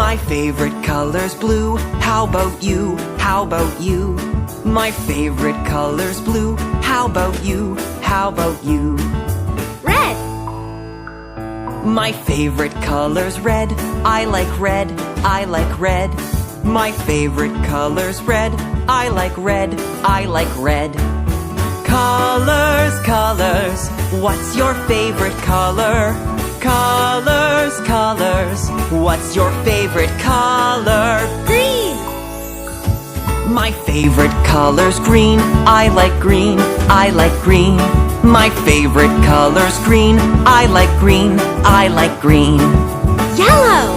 My favorite color's blue. How about you? How about you? My favorite color's blue. How about you? How about you? Red. My favorite color's red. I like red. I like red. My favorite color's red. I like red. I like red. Colors, colors. What's your favorite color? Colors, colors. What's your favorite color? Green. My favorite color's green. I like green. I like green. My favorite color's green. I like green. I like green. Yellow.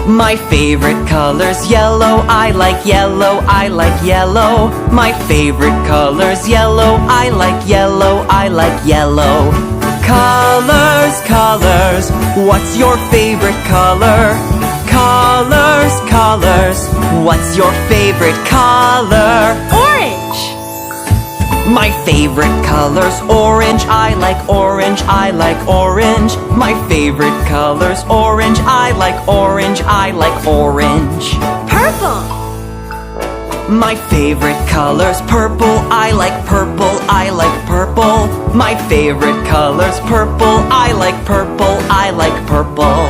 My favorite color's yellow. I like yellow. I like yellow. My favorite color's yellow. I like yellow. I like yellow. Colors, colors. What's your favorite color? Colors, colors. What's your favorite color? Orange. My favorite color's orange. I like orange. I like orange. My favorite color's orange. I like orange. I like orange. Purple. My favorite color's purple. I like purple. I like purple. My favorite color's purple. I like purple. I like purple.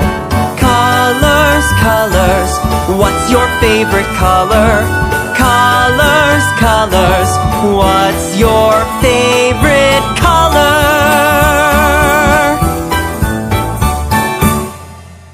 Colors, colors. What's your favorite color?